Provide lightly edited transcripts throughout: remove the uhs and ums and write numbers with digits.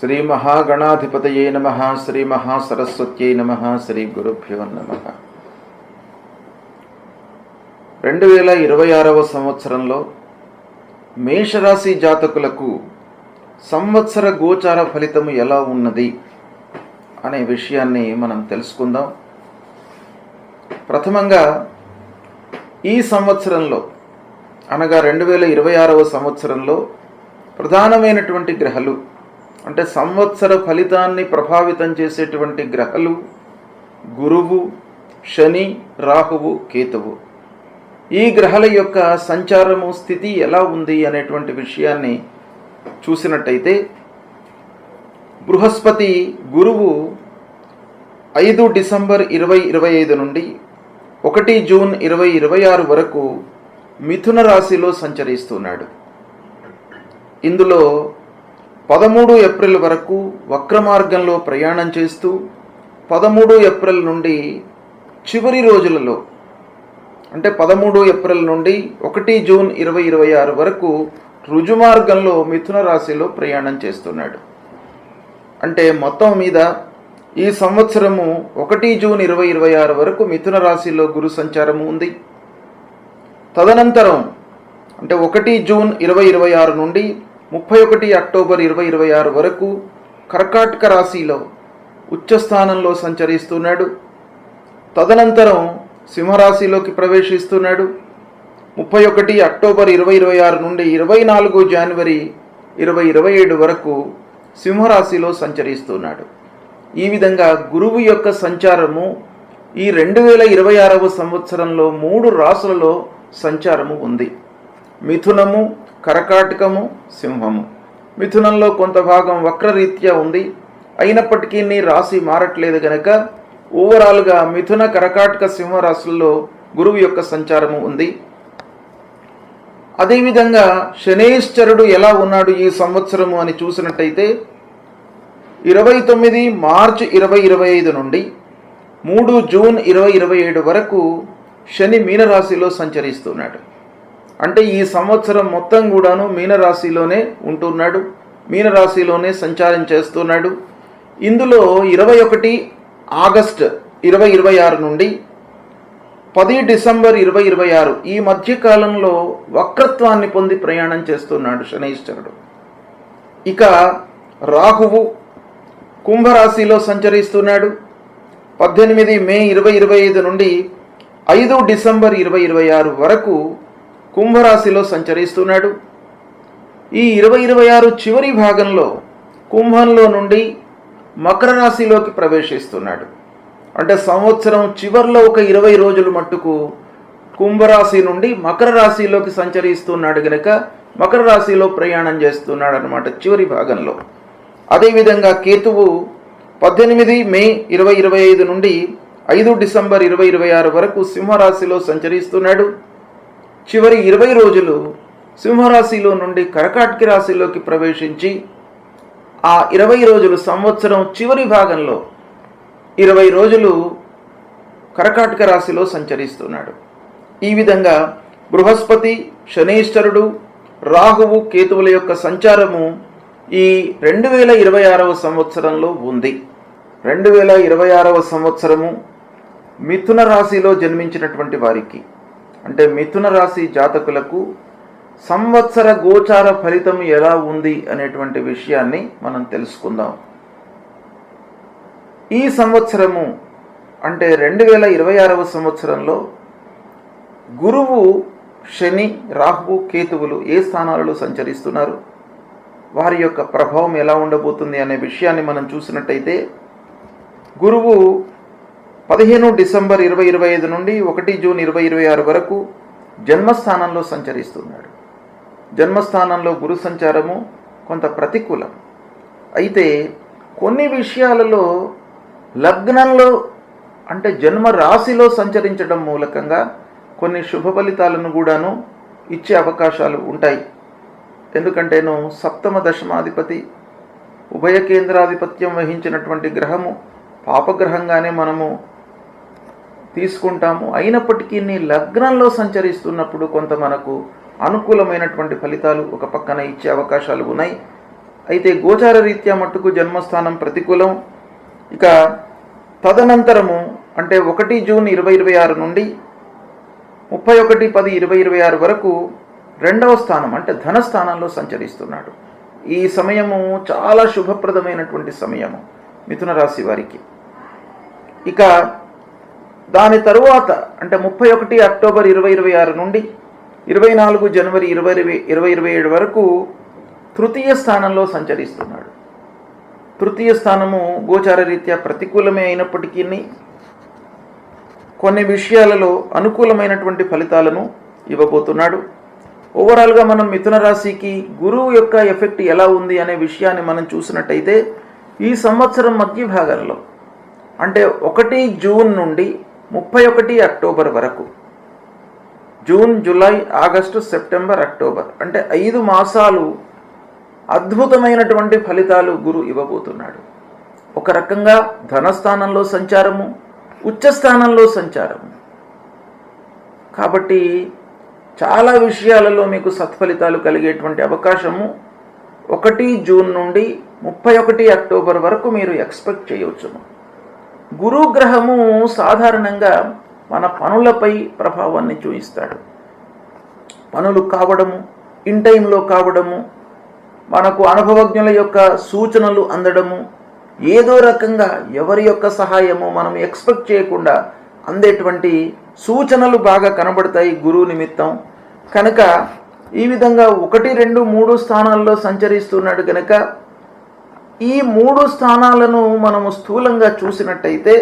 శ్రీ మహాగణాధిపతయే నమః. శ్రీ మహాసరస్వత్యై నమః. శ్రీ గురుభ్యో నమః. 2026వ సంవత్సరంలో మేషరాశి జాతకులకు సంవత్సర గోచార ఫలితం ఎలా ఉన్నది అనే విషయాన్ని మనం తెలుసుకుందాం. ప్రథమంగా ఈ సంవత్సరంలో అనగా 2026వ సంవత్సరంలో ప్రధానమైనటువంటి గ్రహాలు అంటే సంవత్సర ఫలితాన్ని ప్రభావితం చేసేటువంటి గ్రహాలు గురువు, శని, రాహువు, కేతువు. ఈ గ్రహాల యొక్క సంచారము స్థితి ఎలా ఉంది అనేటువంటి విషయాన్ని చూసినట్టయితే బృహస్పతి గురువు 5 డిసెంబర్ 2025 నుండి 1 జూన్ 2026 వరకు మిథున రాశిలో సంచరిస్తున్నాడు. ఇందులో 13 ఏప్రిల్ వరకు వక్ర మార్గంలో ప్రయాణం చేస్తూ 13 ఏప్రిల్ నుండి చివరి రోజులలో అంటే 13 ఏప్రిల్ నుండి 1 జూన్ 2026 వరకు రుజుమార్గంలో మిథున రాశిలో ప్రయాణం చేస్తున్నాడు. అంటే మొత్తం మీద ఈ సంవత్సరము 1 జూన్ 2026 వరకు మిథున రాశిలో గురు సంచారము ఉంది. తదనంతరం అంటే 1 జూన్ 2026 నుండి 31 అక్టోబర్ 2026 వరకు కర్కాటక రాశిలో ఉచ్చస్థానంలో సంచరిస్తున్నాడు. తదనంతరం సింహరాశిలోకి ప్రవేశిస్తున్నాడు. 31 అక్టోబర్ 2026 నుండి 24 జనవరి 2027 వరకు సింహరాశిలో సంచరిస్తున్నాడు. ఈ విధంగా గురువు యొక్క సంచారము ఈ 2026వ సంవత్సరంలో 3 రాశులలో సంచారము ఉంది. మిథునము, కర్కాటకము, సింహము. మిథునంలో కొంత భాగం వక్రరీత్యా ఉంది. అయినప్పటికీ నీ రాశి మారట్లేదు గనక ఓవరాల్గా మిథున, కర్కాటక, సింహ రాశుల్లో గురువు యొక్క సంచారము ఉంది. అదేవిధంగా శనేశ్వరుడు ఎలా ఉన్నాడు ఈ సంవత్సరము అని చూసినట్టయితే 29 మార్చి 2025 నుండి 3 జూన్ 2027 వరకు శని మీనరాశిలో సంచరిస్తున్నాడు. అంటే ఈ సంవత్సరం మొత్తం కూడాను మీనరాశిలోనే ఉంటున్నాడు, మీనరాశిలోనే సంచారం చేస్తున్నాడు. ఇందులో 21 ఆగస్టు 2026 నుండి 10 డిసెంబర్ 2026 ఈ మధ్యకాలంలో వక్రత్వాన్ని పొంది ప్రయాణం చేస్తున్నాడు శనైశ్వరుడు. ఇక రాహువు కుంభరాశిలో సంచరిస్తున్నాడు. 18 మే 2025 నుండి 5 డిసెంబర్ 2026 వరకు కుంభరాశిలో సంచరిస్తున్నాడు. ఈ 2026 చివరి భాగంలో కుంభంలో నుండి మకర రాశిలోకి ప్రవేశిస్తున్నాడు. అంటే సంవత్సరం చివరిలో ఒక 20 రోజులు మట్టుకు కుంభరాశి నుండి మకర రాశిలోకి సంచరిస్తున్నాడు గనక మకర రాశిలో ప్రయాణం చేస్తున్నాడు అన్నమాట చివరి భాగంలో. అదేవిధంగా కేతువు 18 మే 2025 నుండి 5 డిసెంబర్ 2026 వరకు సింహరాశిలో సంచరిస్తున్నాడు. చివరి 20 రోజులు సింహరాశిలో నుండి కర్కాటక రాశిలోకి ప్రవేశించి ఆ 20 రోజులు సంవత్సరం చివరి భాగంలో 20 రోజులు కర్కాటక రాశిలో సంచరిస్తున్నాడు. ఈ విధంగా బృహస్పతి, శనీశ్వరుడు, రాహువు, కేతువుల యొక్క సంచారము ఈ 2026వ సంవత్సరంలో ఉంది. 2026వ సంవత్సరము మిథున రాశిలో జన్మించినటువంటి వారికి అంటే మిథున రాశి జాతకులకు సంవత్సర గోచార ఫలితం ఎలా ఉంది అనేటువంటి విషయాన్ని మనం తెలుసుకుందాం. ఈ సంవత్సరము అంటే 2026వ సంవత్సరంలో గురువు, శని, రాహువు, కేతువులు ఏ స్థానాలలో సంచరిస్తున్నారు, వారి యొక్క ప్రభావం ఎలా ఉండబోతుంది అనే విషయాన్ని మనం చూసినట్టయితే గురువు 15 డిసెంబర్ 2025 నుండి 1 జూన్ 2026 వరకు జన్మస్థానంలో సంచరిస్తున్నాడు. జన్మస్థానంలో గురు సంచారము కొంత ప్రతికూలం. అయితే కొన్ని విషయాలలో లగ్నంలో అంటే జన్మ రాశిలో సంచరించడం మూలకంగా కొన్ని శుభ ఫలితాలను కూడాను ఇచ్చే అవకాశాలు ఉంటాయి. ఎందుకంటేను సప్తమ దశమాధిపతి ఉభయ కేంద్రాధిపత్యం వహించినటువంటి గ్రహము పాపగ్రహంగానే మనము తీసుకుంటాము. అయినప్పటికీ నీ లగ్నంలో సంచరిస్తున్నప్పుడు కొంత మనకు అనుకూలమైనటువంటి ఫలితాలు ఒక పక్కన ఇచ్చే అవకాశాలు ఉన్నాయి. అయితే గోచార రీత్యా మట్టుకు జన్మస్థానం ప్రతికూలం. ఇక తదనంతరము అంటే 1 జూన్ 2026 నుండి 31/10/2026 వరకు 2వ స్థానం అంటే ధనస్థానంలో సంచరిస్తున్నాడు. ఈ సమయము చాలా శుభప్రదమైనటువంటి సమయము మిథున రాశి వారికి. ఇక దాని తరువాత అంటే 31 అక్టోబర్ 2026 నుండి 24 జనవరి 2027 వరకు తృతీయ స్థానంలో సంచరిస్తున్నాడు. తృతీయ స్థానము గోచార రీత్యా ప్రతికూలమే అయినప్పటికీ కొన్ని విషయాలలో అనుకూలమైనటువంటి ఫలితాలను ఇవ్వబోతున్నాడు. ఓవరాల్గా మనం మిథున రాశికి గురువు యొక్క ఎఫెక్ట్ ఎలా ఉంది అనే విషయాన్ని మనం చూసినట్టయితే ఈ సంవత్సరం మధ్య భాగంలో అంటే 1 జూన్ నుండి 31 అక్టోబర్ వరకు, June, July, August, September, October అంటే 5 మాసాలు అద్భుతమైనటువంటి ఫలితాలు గురు ఇవ్వబోతున్నాడు. ఒక రకంగా ధనస్థానంలో సంచారము, ఉచ్చస్థానంలో సంచారము. కాబట్టి చాలా విషయాలలో మీకు సత్ఫలితాలు కలిగేటువంటి అవకాశము 1 జూన్ నుండి 31 అక్టోబర్ వరకు మీరు ఎక్స్పెక్ట్ చేయవచ్చును. గురుగ్రహము సాధారణంగా మన పనులపై ప్రభావాన్ని చూపిస్తాడు. పనులు కావడము, ఇన్ టైంలో కావడము, మనకు అనుభవజ్ఞుల యొక్క సూచనలు అందడము, ఏదో రకంగా ఎవరి యొక్క సహాయము మనం ఎక్స్పెక్ట్ చేయకుండా అందేటువంటి సూచనలు బాగా కనబడతాయి గురువు నిమిత్తం. కనుక ఈ విధంగా 1, 2, 3 స్థానాల్లో సంచరిస్తున్నాడు కనుక ఈ 3 స్థానాలను మనము స్థూలంగా చూసినట్టయితే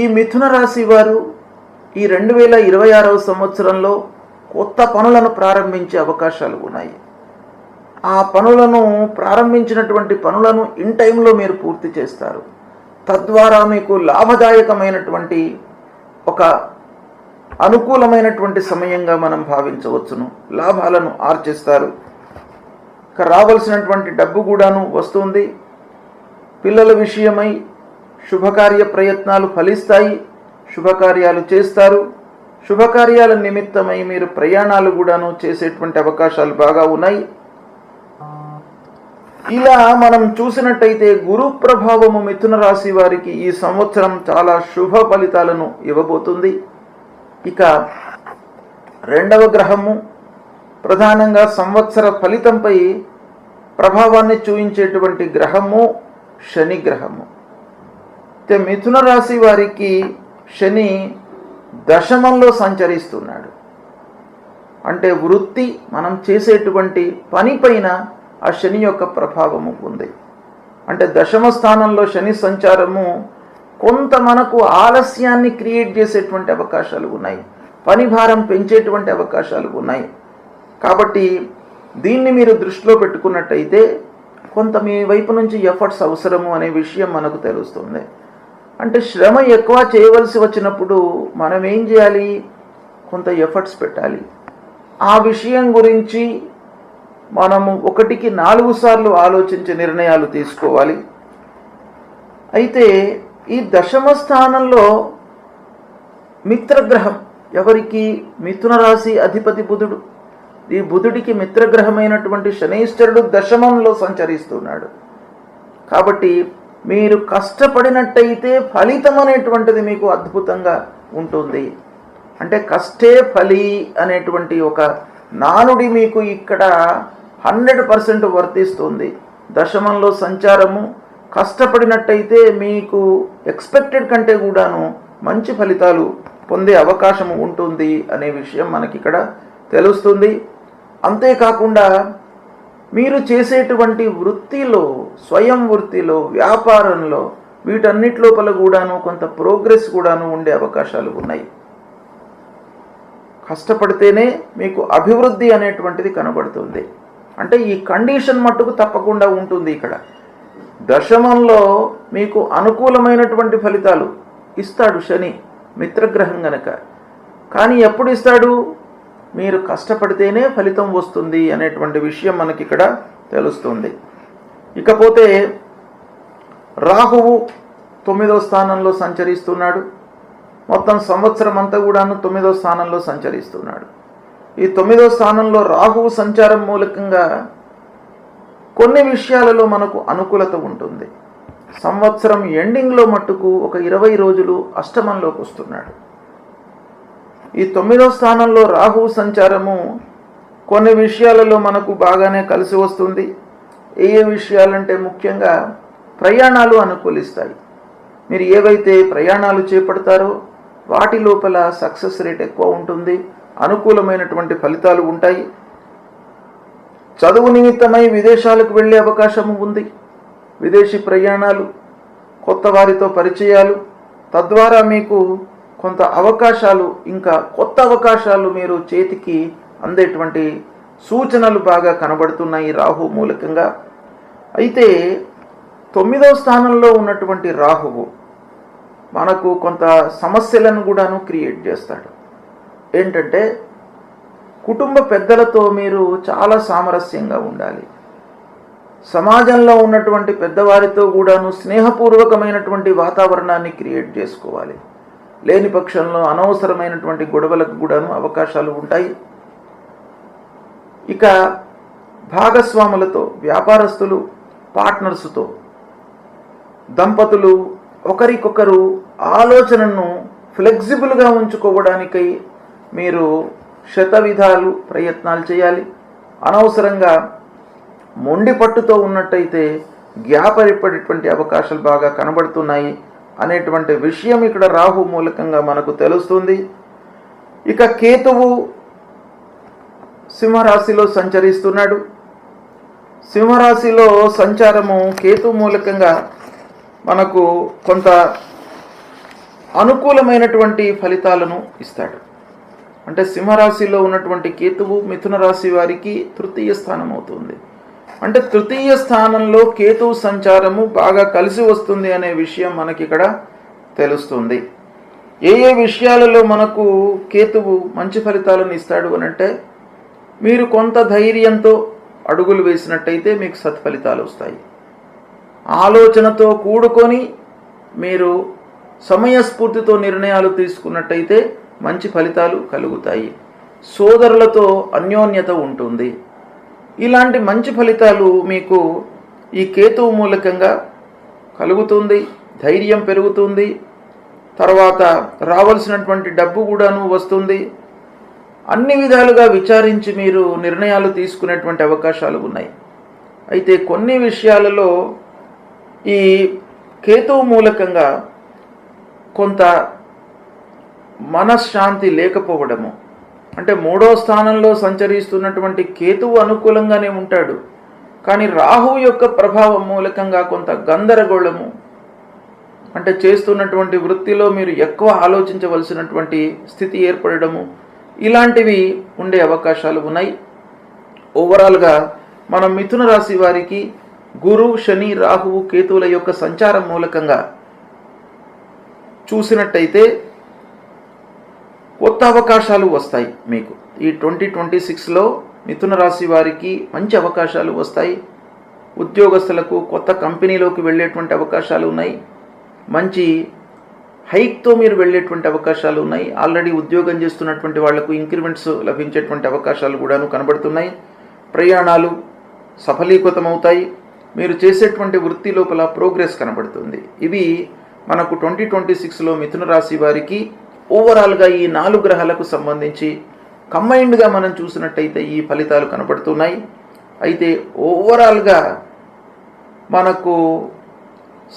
ఈ మిథున రాశి వారు ఈ 2026వ సంవత్సరంలో కొత్త పనులను ప్రారంభించే అవకాశాలు ఉన్నాయి. ఆ పనులను ప్రారంభించినటువంటి పనులను ఇన్ టైంలో మీరు పూర్తి చేస్తారు. తద్వారా మీకు లాభదాయకమైనటువంటి ఒక అనుకూలమైనటువంటి సమయంగా మనం భావించవచ్చును. లాభాలను ఆర్జిస్తారు. రావాల్సినటువంటి డబ్బు కూడాను వస్తుంది. పిల్లల విషయమై శుభకార్య ప్రయత్నాలు ఫలిస్తాయి. శుభకార్యాలు చేస్తారు. శుభకార్యాల నిమిత్తమై మీరు ప్రయాణాలు కూడాను చేసేటువంటి అవకాశాలు బాగా ఉన్నాయి. ఇలా మనం చూసినట్టయితే గురు ప్రభావము మిథున రాశి వారికి ఈ సంవత్సరం చాలా శుభ ఫలితాలను ఇవ్వబోతుంది. ఇక 2వ గ్రహము ప్రధానంగా సంవత్సర ఫలితంపై ప్రభావాన్ని చూపించేటువంటి గ్రహము శని గ్రహము. మిథున రాశి వారికి శని దశమంలో సంచరిస్తున్నాడు. అంటే వృత్తి, మనం చేసేటువంటి పని పైన ఆ శని యొక్క ప్రభావము ఉంది. అంటే దశమ స్థానంలో శని సంచారము కొంత మనకు ఆలస్యాన్ని క్రియేట్ చేసేటువంటి అవకాశాలు ఉన్నాయి. పని భారం పెంచేటువంటి అవకాశాలు ఉన్నాయి. కాబట్టి దీన్ని మీరు దృష్టిలో పెట్టుకున్నట్టయితే కొంత మీ వైపు నుంచి ఎఫర్ట్స్ అవసరము అనే విషయం మనకు తెలుస్తుంది. అంటే శ్రమ ఎక్కువ చేయవలసి వచ్చినప్పుడు మనం ఏం చేయాలి? కొంత ఎఫర్ట్స్ పెట్టాలి. ఆ విషయం గురించి మనము 1కి 4 సార్లు ఆలోచించే నిర్ణయాలు తీసుకోవాలి. అయితే ఈ దశమ స్థానంలో మిత్రగ్రహం ఎవరికి? మిథున రాశి అధిపతి బుధుడు. ఈ బుధుడికి మిత్రగ్రహమైనటువంటి శనైశ్వరుడు దశమంలో సంచరిస్తున్నాడు. కాబట్టి మీరు కష్టపడినట్టయితే ఫలితం అనేటువంటిది మీకు అద్భుతంగా ఉంటుంది. అంటే కష్టే ఫలి అనేటువంటి ఒక నానుడి మీకు ఇక్కడ 100% వర్తిస్తుంది. దశమంలో సంచారము కష్టపడినట్టయితే మీకు ఎక్స్పెక్టెడ్ కంటే కూడాను మంచి ఫలితాలు పొందే అవకాశం ఉంటుంది అనే విషయం మనకి ఇక్కడ తెలుస్తుంది. అంతేకాకుండా మీరు చేసేటువంటి వృత్తిలో, స్వయం వృత్తిలో, వ్యాపారంలో వీటన్నిటి లోపల కూడాను కొంత ప్రోగ్రెస్ కూడాను ఉండే అవకాశాలు ఉన్నాయి. కష్టపడితేనే మీకు అభివృద్ధి అనేటువంటిది కనబడుతుంది. అంటే ఈ కండిషన్ మట్టుకు తప్పకుండా ఉంటుంది. ఇక్కడ దశమంలో మీకు అనుకూలమైనటువంటి ఫలితాలు ఇస్తాడు శని, మిత్రగ్రహం గనక. కానీ ఎప్పుడు ఇస్తాడు? మీరు కష్టపడితేనే ఫలితం వస్తుంది అనేటువంటి విషయం మనకి ఇక్కడ తెలుస్తుంది. ఇకపోతే రాహువు 9వ స్థానంలో సంచరిస్తున్నాడు. మొత్తం సంవత్సరం అంతా కూడాను 9వ స్థానంలో సంచరిస్తున్నాడు. ఈ 9వ స్థానంలో రాహువు సంచారం మూలకంగా కొన్ని విషయాలలో మనకు అనుకూలత ఉంటుంది. సంవత్సరం ఎండింగ్లో మట్టుకు ఒక 20 రోజులు అష్టమంలోకి వస్తున్నాడు. ఈ 9వ స్థానంలో రాహువు సంచారము కొన్ని విషయాలలో మనకు బాగానే కలిసి వస్తుంది. ఏ విషయాలంటే ముఖ్యంగా ప్రయాణాలు అనుకూలిస్తాయి. మీరు ఏవైతే ప్రయాణాలు చేపడతారో వాటి లోపల సక్సెస్ రేట్ ఎక్కువ ఉంటుంది, అనుకూలమైనటువంటి ఫలితాలు ఉంటాయి. చదువు నిమిత్తమై విదేశాలకు వెళ్ళే అవకాశము ఉంది. విదేశీ ప్రయాణాలు, కొత్త వారితో పరిచయాలు, తద్వారా మీకు కొంత అవకాశాలు, ఇంకా కొత్త అవకాశాలు మీరు చేతికి అందేటువంటి సూచనలు బాగా కనబడుతున్నాయి రాహు మూలకంగా. అయితే 9వ స్థానంలో ఉన్నటువంటి రాహువు మనకు కొంత సమస్యలను కూడాను క్రియేట్ చేస్తాడు. ఏంటంటే కుటుంబ పెద్దలతో మీరు చాలా సామరస్యంగా ఉండాలి. సమాజంలో ఉన్నటువంటి పెద్దవారితో కూడాను స్నేహపూర్వకమైనటువంటి వాతావరణాన్ని క్రియేట్ చేసుకోవాలి. లేని పక్షంలో అనవసరమైనటువంటి గొడవలకు కూడాను అవకాశాలు ఉంటాయి. ఇక భాగస్వాములతో, వ్యాపారస్తులు, పార్ట్నర్స్తో, దంపతులు ఒకరికొకరు ఆలోచనను ఫ్లెక్సిబుల్గా ఉంచుకోవడానికై మీరు శతవిధాలు ప్రయత్నాలు చేయాలి. అనవసరంగా మొండి పట్టుతో ఉన్నట్టయితే గ్యాప్ ఏర్పడేటువంటి అవకాశాలు బాగా కనబడుతున్నాయి అనేటువంటి విషయం ఇక్కడ రాహు మూలకంగా మనకు తెలుస్తుంది. ఇక కేతువు సింహరాశిలో సంచరిస్తున్నాడు. సింహరాశిలో సంచారము కేతు మూలకంగా మనకు కొంత అనుకూలమైనటువంటి ఫలితాలను ఇస్తాడు. అంటే సింహరాశిలో ఉన్నటువంటి కేతువు మిథున రాశి వారికి 3వ స్థానం అవుతుంది. అంటే 3వ స్థానంలో కేతువు సంచారము బాగా కలిసి వస్తుంది అనే విషయం మనకి ఇక్కడ తెలుస్తుంది. ఏ విషయాలలో మనకు కేతువు మంచి ఫలితాలను ఇస్తాడు అనంటే, మీరు కొంత ధైర్యంతో అడుగులు వేసినట్టయితే మీకు సత్ఫలితాలు వస్తాయి. ఆలోచనతో కూడుకొని మీరు సమయస్ఫూర్తితో నిర్ణయాలు తీసుకున్నట్టయితే మంచి ఫలితాలు కలుగుతాయి. సోదరులతో అన్యోన్యత ఉంటుంది. ఇలాంటి మంచి ఫలితాలు మీకు ఈ కేతువు మూలకంగా కలుగుతుంది. ధైర్యం పెరుగుతుంది. తర్వాత రావాల్సినటువంటి డబ్బు కూడాను వస్తుంది. అన్ని విధాలుగా విచారించి మీరు నిర్ణయాలు తీసుకునేటువంటి అవకాశాలు ఉన్నాయి. అయితే కొన్ని విషయాలలో ఈ కేతువు మూలకంగా కొంత మనశ్శాంతి లేకపోవడము, అంటే 3వ స్థానంలో సంచరిస్తున్నటువంటి కేతువు అనుకూలంగానే ఉంటాడు, కానీ రాహువు యొక్క ప్రభావం మూలకంగా కొంత గందరగోళము, అంటే చేస్తున్నటువంటి వృత్తిలో మీరు ఎక్కువ ఆలోచించవలసినటువంటి స్థితి ఏర్పడము, ఇలాంటివి ఉండే అవకాశాలు ఉన్నాయి. ఓవరాల్గా మనం మిథున రాశి వారికి గురు, శని, రాహువు, కేతువుల యొక్క సంచారం మూలకంగా చూసినట్టయితే కొత్త అవకాశాలు వస్తాయి. మీకు ఈ 2026లో మిథున రాశి వారికి మంచి అవకాశాలు వస్తాయి. ఉద్యోగస్తులకు కొత్త కంపెనీలోకి వెళ్ళేటువంటి అవకాశాలు ఉన్నాయి. మంచి హైక్తో మీరు వెళ్ళేటువంటి అవకాశాలు ఉన్నాయి. ఆల్రెడీ ఉద్యోగం చేస్తున్నటువంటి వాళ్లకు ఇంక్రిమెంట్స్ లభించేటువంటి అవకాశాలు కూడాను కనబడుతున్నాయి. ప్రయాణాలు సఫలీకృతమవుతాయి. మీరు చేసేటువంటి వృత్తి లోపల ప్రోగ్రెస్ కనబడుతుంది. ఇవి మనకు 2026లో మిథున రాశి వారికి ఓవరాల్గా ఈ 4 గ్రహాలకు సంబంధించి కంబైన్డ్గా మనం చూసినట్టయితే ఈ ఫలితాలు కనబడుతున్నాయి. అయితే ఓవరాల్గా మనకు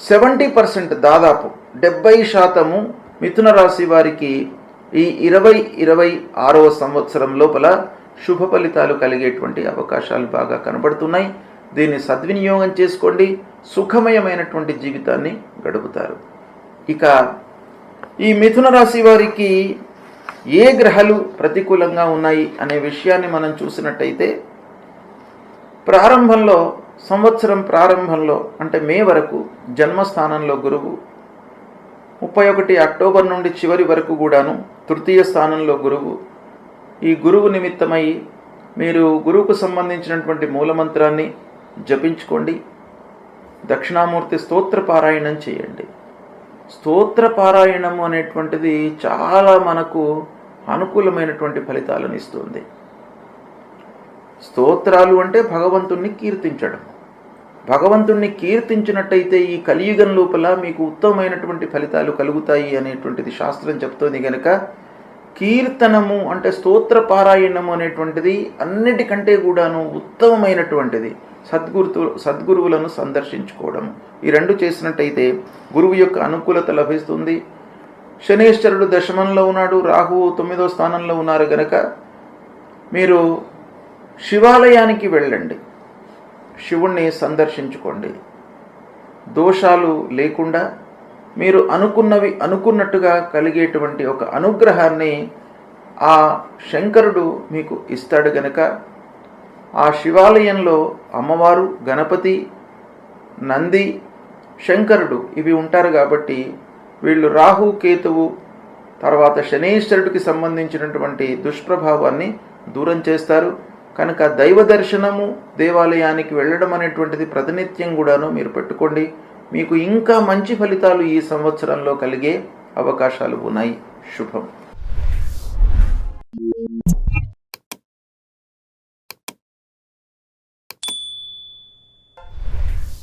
70% దాదాపు 70% మిథున రాశి వారికి ఈ 2026వ సంవత్సరం లోపల శుభ ఫలితాలు కలిగేటువంటి అవకాశాలు బాగా కనబడుతున్నాయి. దీన్ని సద్వినియోగం చేసుకోండి. సుఖమయమైనటువంటి జీవితాన్ని గడుపుతారు. ఇక ఈ మిథున రాశి వారికి ఏ గ్రహాలు ప్రతికూలంగా ఉన్నాయి అనే విషయాన్ని మనం చూసినట్టయితే, సంవత్సరం ప్రారంభంలో అంటే మే వరకు జన్మస్థానంలో గురువు, 31 అక్టోబర్ నుండి చివరి వరకు కూడాను 3వ స్థానంలో గురువు. ఈ గురువు నిమిత్తమై మీరు గురువుకు సంబంధించినటువంటి మూలమంత్రాన్ని జపించుకోండి. దక్షిణామూర్తి స్తోత్ర పారాయణం చేయండి. స్తోత్ర పారాయణము అనేటువంటిది చాలా మనకు అనుకూలమైనటువంటి ఫలితాలను ఇస్తుంది. స్తోత్రాలు అంటే భగవంతుణ్ణి కీర్తించడం. భగవంతుణ్ణి కీర్తించినట్టయితే ఈ కలియుగం లోపల మీకు ఉత్తమమైనటువంటి ఫలితాలు కలుగుతాయి అనేటువంటిది శాస్త్రం చెప్తోంది కనుక కీర్తనము అంటే స్తోత్ర పారాయణము అనేటువంటిది అన్నిటికంటే కూడాను ఉత్తమమైనటువంటిది. సద్గురువులను సందర్శించుకోవడం, ఈ రెండు చేసినట్టయితే గురువు యొక్క అనుకూలత లభిస్తుంది. శనేశ్వరుడు దశమంలో ఉన్నాడు, రాహువు 9వ స్థానంలో ఉన్నారు గనక మీరు శివాలయానికి వెళ్ళండి, శివుణ్ణి సందర్శించుకోండి. దోషాలు లేకుండా మీరు అనుకున్నట్టుగా కలిగేటువంటి ఒక అనుగ్రహాన్ని ఆ శంకరుడు మీకు ఇస్తాడు గనక ఆ శివాలయంలో అమ్మవారు, గణపతి, నంది, శంకరుడు ఇవి ఉంటారు కాబట్టి వీళ్ళు రాహు, కేతువు తర్వాత శనేశ్వరుడికి సంబంధించినటువంటి దుష్ప్రభావాన్ని దూరం చేస్తారు. కనుక దైవ దర్శనము, దేవాలయానికి వెళ్ళడం అనేటువంటిది ప్రతినిత్యం కూడాను మీరు పెట్టుకోండి. మీకు ఇంకా మంచి ఫలితాలు ఈ సంవత్సరంలో కలిగే అవకాశాలు ఉన్నాయి. శుభం.